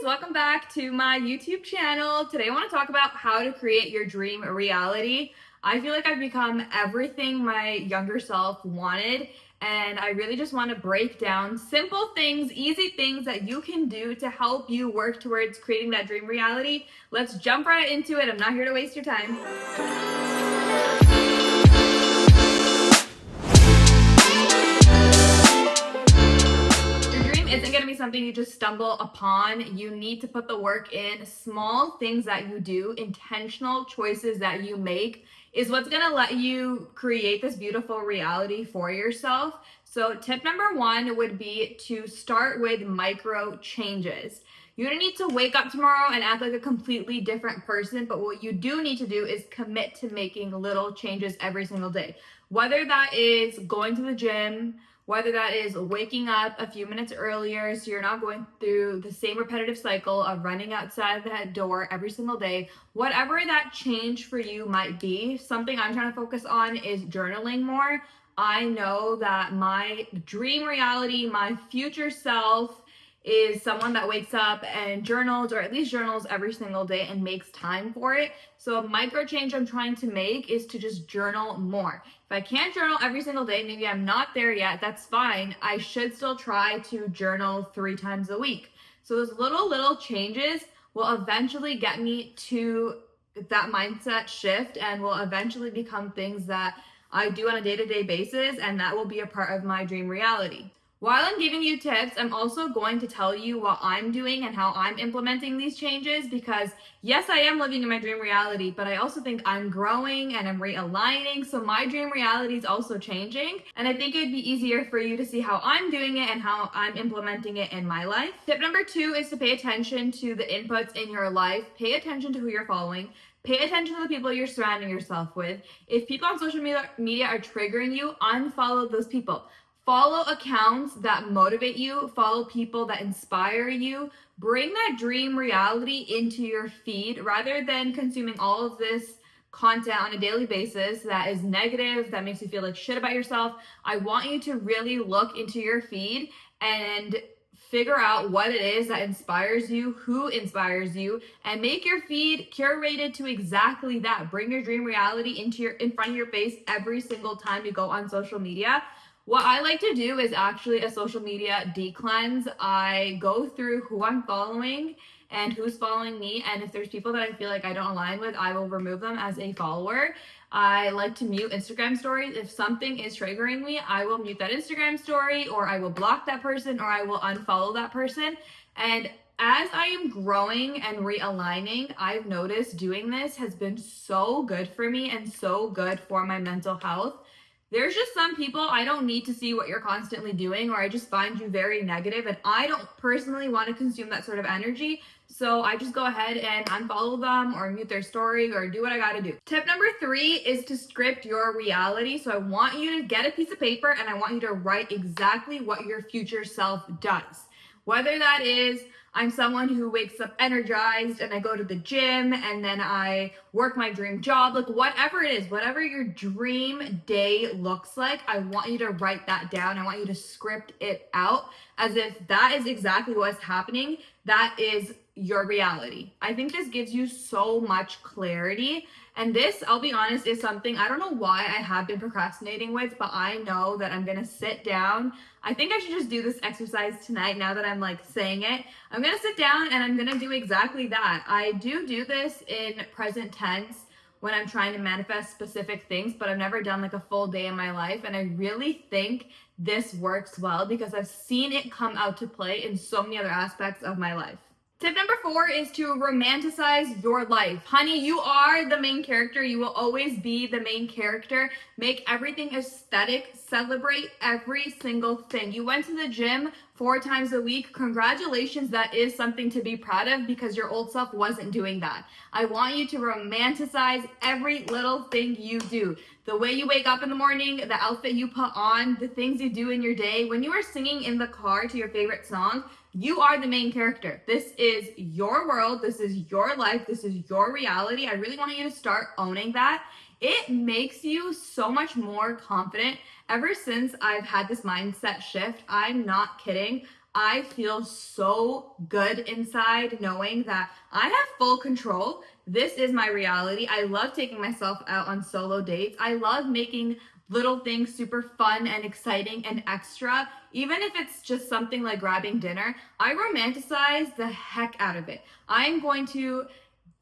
welcome back to my YouTube channel. Today I want to talk about how to create your dream reality. I feel like I've become everything my younger self wanted, and I really just want to break down simple things, easy things that you can do to help you work towards creating that dream reality. Let's jump right into it. I'm not here to waste your time. Isn't going to be something you just stumble upon. You need to put the work in. Small things that you do, intentional choices that you make is what's going to let you create this beautiful reality for yourself. So tip number one would be to start with micro changes. You don't need to wake up tomorrow and act like a completely different person, but what you do need to do is commit to making little changes every single day. Whether that is going to the gym, whether that is waking up a few minutes earlier so you're not going through the same repetitive cycle of running outside that door every single day, whatever that change for you might be. Something I'm trying to focus on is journaling more. I know that my dream reality, my future self, is someone that wakes up and journals, or at least journals every single day and makes time for it. So a micro change I'm trying to make is to just journal more. If I can't journal every single day, maybe I'm not there yet, that's fine. I should still try to journal 3 times a week. So those little changes will eventually get me to that mindset shift and will eventually become things that I do on a day-to-day basis, and that will be a part of my dream reality. While I'm giving you tips, I'm also going to tell you what I'm doing and how I'm implementing these changes, because yes, I am living in my dream reality, but I also think I'm growing and I'm realigning. So my dream reality is also changing. And I think it'd be easier for you to see how I'm doing it and how I'm implementing it in my life. Tip number 2 is to pay attention to the inputs in your life. Pay attention to who you're following. Pay attention to the people you're surrounding yourself with. If people on social media are triggering you, unfollow those people. Follow accounts that motivate you, follow people that inspire you. Bring that dream reality into your feed rather than consuming all of this content on a daily basis that is negative, that makes you feel like shit about yourself. I want you to really look into your feed and figure out what it is that inspires you, who inspires you, and make your feed curated to exactly that. Bring your dream reality in front of your face every single time you go on social media. What I like to do is actually a social media de-cleanse. I go through who I'm following and who's following me, and if there's people that I feel like I don't align with, I will remove them as a follower. I like to mute Instagram stories. If something is triggering me, I will mute that Instagram story, or I will block that person, or I will unfollow that person. And as I am growing and realigning, I've noticed doing this has been so good for me and so good for my mental health. There's just some people I don't need to see what you're constantly doing, or I just find you very negative, and I don't personally want to consume that sort of energy. So I just go ahead and unfollow them or mute their story or do what I gotta do. Tip number 3 is to script your reality. So I want you to get a piece of paper and I want you to write exactly what your future self does. Whether that is, I'm someone who wakes up energized and I go to the gym and then I work my dream job, like whatever it is, whatever your dream day looks like, I want you to write that down. I want you to script it out as if that is exactly what's happening. That is your reality. I think this gives you so much clarity. And this, I'll be honest, is something I don't know why I have been procrastinating with, but I know that I'm gonna sit down. I think I should just do this exercise tonight now that I'm like saying it. I'm gonna sit down and I'm gonna do exactly that. I do this in present tense when I'm trying to manifest specific things, but I've never done like a full day in my life. And I really think this works well because I've seen it come out to play in so many other aspects of my life. Tip number 4 is to romanticize your life. Honey, you are the main character. You will always be the main character. Make everything aesthetic. Celebrate every single thing. You went to the gym 4 times a week. Congratulations, that is something to be proud of because your old self wasn't doing that. I want you to romanticize every little thing you do. The way you wake up in the morning, the outfit you put on, the things you do in your day. When you are singing in the car to your favorite song, you are the main character. This is your world. This is your life. This is your reality. I really want you to start owning that. It makes you so much more confident. Ever since I've had this mindset shift, I'm not kidding. I feel so good inside knowing that I have full control. This is my reality. I love taking myself out on solo dates. I love making little things super fun and exciting and extra. Even if it's just something like grabbing dinner, I romanticize the heck out of it. I'm going to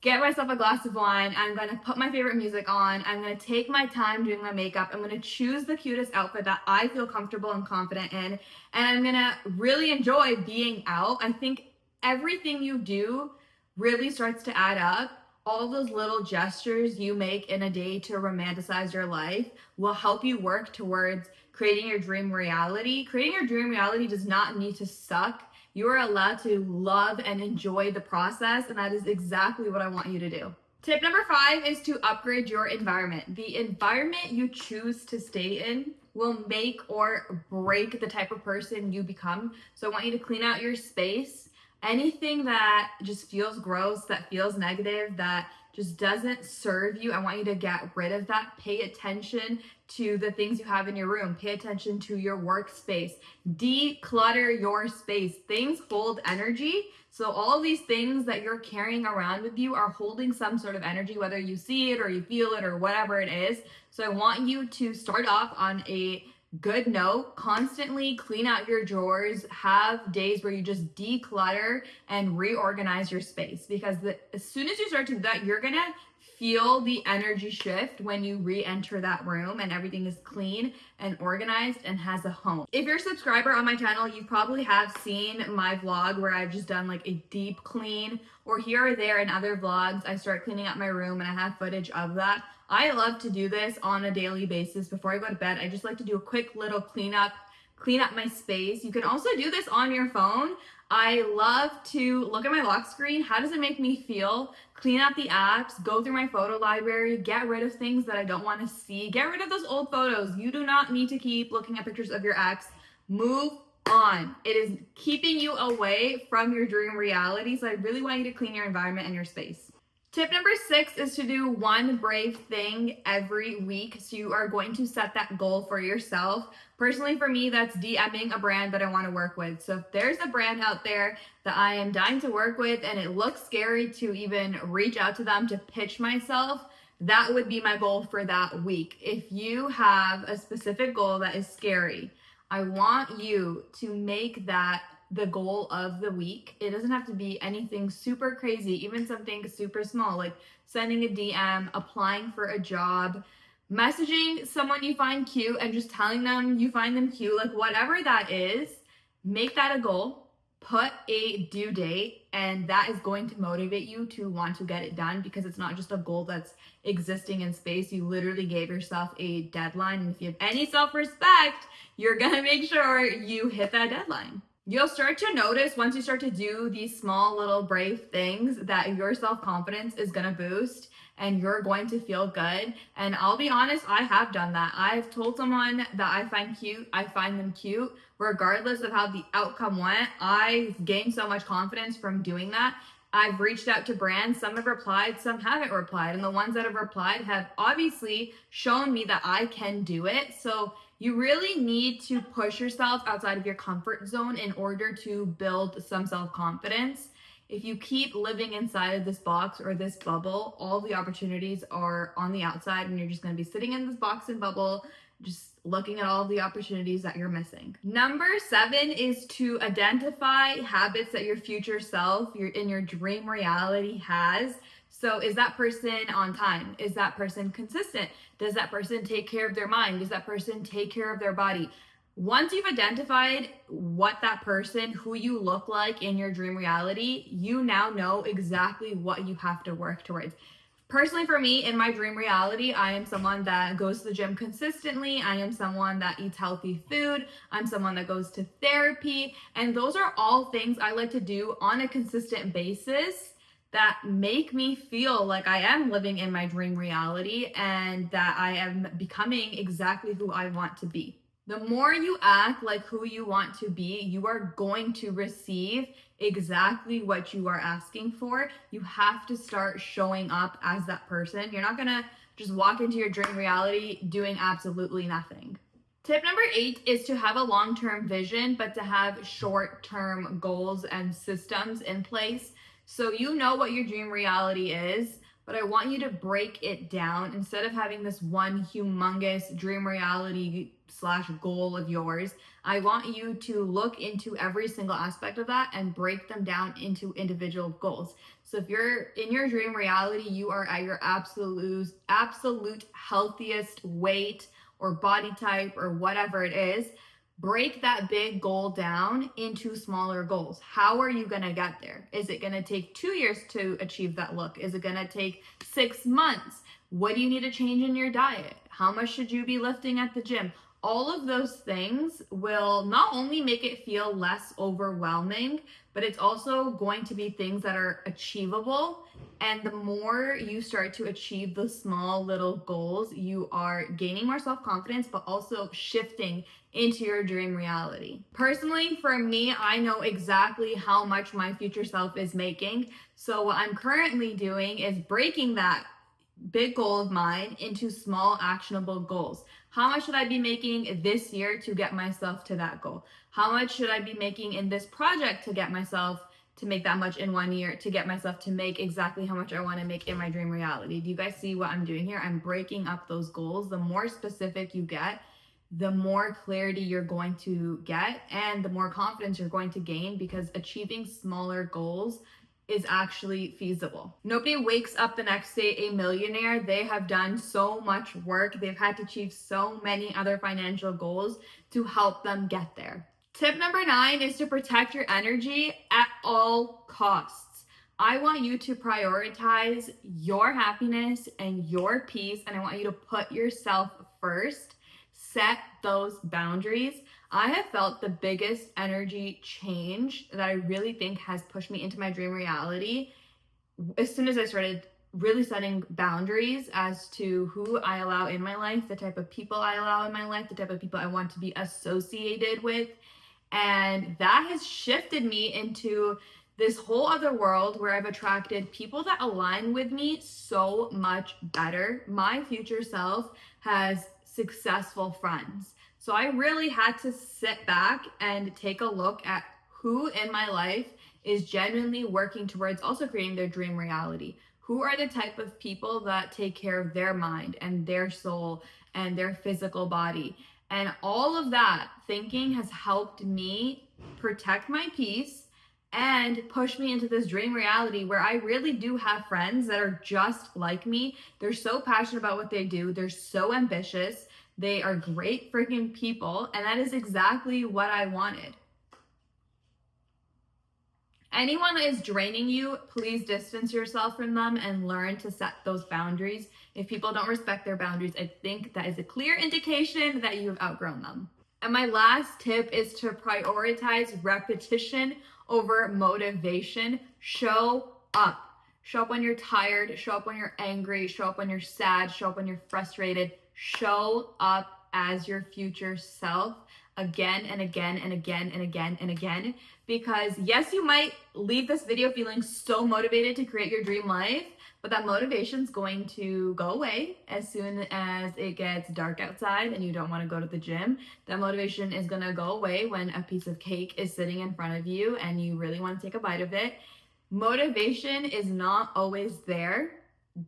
get myself a glass of wine. I'm going to put my favorite music on. I'm going to take my time doing my makeup. I'm going to choose the cutest outfit that I feel comfortable and confident in. And I'm going to really enjoy being out. I think everything you do really starts to add up. All those little gestures you make in a day to romanticize your life will help you work towards creating your dream reality. Creating your dream reality does not need to suck. You are allowed to love and enjoy the process, and that is exactly what I want you to do. Tip number 5 is to upgrade your environment. The environment you choose to stay in will make or break the type of person you become. So I want you to clean out your space. Anything that just feels gross, that feels negative, that just doesn't serve you, I want you to get rid of that. Pay attention to the things you have in your room. Pay attention to your workspace. Declutter your space. Things hold energy. So all of these things that you're carrying around with you are holding some sort of energy, whether you see it or you feel it or whatever it is. So I want you to start off on a good note. Constantly clean out your drawers. Have days where you just declutter and reorganize your space, because as soon as you start to do that, you're gonna feel the energy shift when you re-enter that room and everything is clean and organized and has a home. If you're a subscriber on my channel, you probably have seen my vlog where I've just done like a deep clean, or here or there in other vlogs I start cleaning up my room and I have footage of that. I love to do this on a daily basis. Before I go to bed, I just like to do a quick little clean up my space. You can also do this on your phone. I love to look at my lock screen. How does it make me feel? Clean out the apps, go through my photo library, get rid of things that I don't want to see. Get rid of those old photos. You do not need to keep looking at pictures of your ex. Move on. It is keeping you away from your dream reality. So I really want you to clean your environment and your space. Tip number 6 is to do one brave thing every week. So you are going to set that goal for yourself. Personally, for me, that's DMing a brand that I want to work with. So if there's a brand out there that I am dying to work with and it looks scary to even reach out to them to pitch myself, that would be my goal for that week. If you have a specific goal that is scary, I want you to make that the goal of the week. It doesn't have to be anything super crazy, even something super small, like sending a DM, applying for a job, messaging someone you find cute and just telling them you find them cute, like whatever that is, make that a goal, put a due date, and that is going to motivate you to want to get it done, because it's not just a goal that's existing in space. You literally gave yourself a deadline, and if you have any self-respect, you're gonna make sure you hit that deadline. You'll start to notice once you start to do these small little brave things that your self-confidence is going to boost and you're going to feel good. And I'll be honest, I have done that. I've told someone that I find cute, I find them cute. Regardless of how the outcome went, I've gained so much confidence from doing that. I've reached out to brands. Some have replied, some haven't replied. And the ones that have replied have obviously shown me that I can do it. So you really need to push yourself outside of your comfort zone in order to build some self-confidence. If you keep living inside of this box or this bubble, all the opportunities are on the outside and you're just going to be sitting in this box and bubble, just looking at all the opportunities that you're missing. Number 7 is to identify habits that your future self, in your dream reality has. So is that person on time? Is that person consistent? Does that person take care of their mind? Does that person take care of their body? Once you've identified what that person, who you look like in your dream reality, you now know exactly what you have to work towards. Personally, for me, in my dream reality, I am someone that goes to the gym consistently. I am someone that eats healthy food. I'm someone that goes to therapy. And those are all things I like to do on a consistent basis that make me feel like I am living in my dream reality and that I am becoming exactly who I want to be. The more you act like who you want to be, you are going to receive exactly what you are asking for. You have to start showing up as that person. You're not gonna just walk into your dream reality doing absolutely nothing. Tip number 8 is to have a long-term vision, but to have short-term goals and systems in place. So you know what your dream reality is, but I want you to break it down. Instead of having this one humongous dream reality slash goal of yours, I want you to look into every single aspect of that and break them down into individual goals. So if you're in your dream reality, you are at your absolute healthiest weight or body type or whatever it is, break that big goal down into smaller goals. How are you going to get there? Is it going to take 2 years to achieve that look? Is it going to take 6 months? What do you need to change in your diet? How much should you be lifting at the gym? All of those things will not only make it feel less overwhelming, but it's also going to be things that are achievable. And the more you start to achieve the small little goals, you are gaining more self-confidence, but also shifting into your dream reality. Personally, for me, I know exactly how much my future self is making. So what I'm currently doing is breaking that big goal of mine into small actionable goals. How much should I be making this year to get myself to that goal? How much should I be making in this project to get myself to make that much in 1 year, to get myself to make exactly how much I want to make in my dream reality? Do you guys see what I'm doing here? I'm breaking up those goals. The more specific you get, the more clarity you're going to get and the more confidence you're going to gain, because achieving smaller goals is actually feasible. Nobody wakes up the next day a millionaire. They have done so much work. They've had to achieve so many other financial goals to help them get there. Tip number 9 is to protect your energy at all costs. I want you to prioritize your happiness and your peace, and I want you to put yourself first. Set those boundaries. I have felt the biggest energy change that I really think has pushed me into my dream reality as soon as I started really setting boundaries as to who I allow in my life, the type of people I allow in my life, the type of people I want to be associated with. And that has shifted me into this whole other world where I've attracted people that align with me so much better. My future self has successful friends. So I really had to sit back and take a look at who in my life is genuinely working towards also creating their dream reality. Who are the type of people that take care of their mind and their soul and their physical body? And all of that thinking has helped me protect my peace and push me into this dream reality where I really do have friends that are just like me. They're so passionate about what they do. They're so ambitious. They are great freaking people. And that is exactly what I wanted. Anyone that is draining you, please distance yourself from them and learn to set those boundaries. If people don't respect their boundaries, I think that is a clear indication that you have outgrown them. And my last tip is to prioritize repetition over motivation. Show up. Show up when you're tired. Show up when you're angry. Show up when you're sad. Show up when you're frustrated. Show up as your future self again and again and again and again and again. Because yes, you might leave this video feeling so motivated to create your dream life, but that motivation is going to go away as soon as it gets dark outside and you don't want to go to the gym. That motivation is going to go away when a piece of cake is sitting in front of you and you really want to take a bite of it. Motivation is not always there.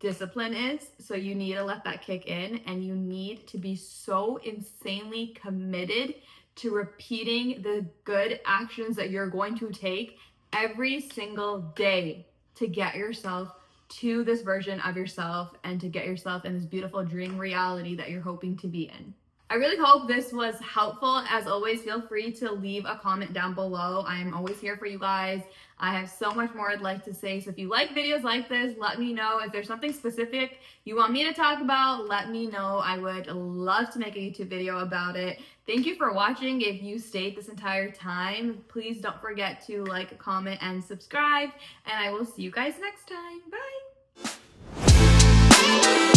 Discipline is. So you need to let that kick in, and you need to be so insanely committed to repeating the good actions that you're going to take every single day to get yourself to this version of yourself and to get yourself in this beautiful dream reality that you're hoping to be in. I really hope this was helpful. As always, feel free to leave a comment down below. I am always here for you guys. I have so much more I'd like to say. So if you like videos like this, let me know. If there's something specific you want me to talk about, let me know. I would love to make a YouTube video about it. Thank you for watching. If you stayed this entire time, please don't forget to like, comment, and subscribe. And I will see you guys next time. Bye.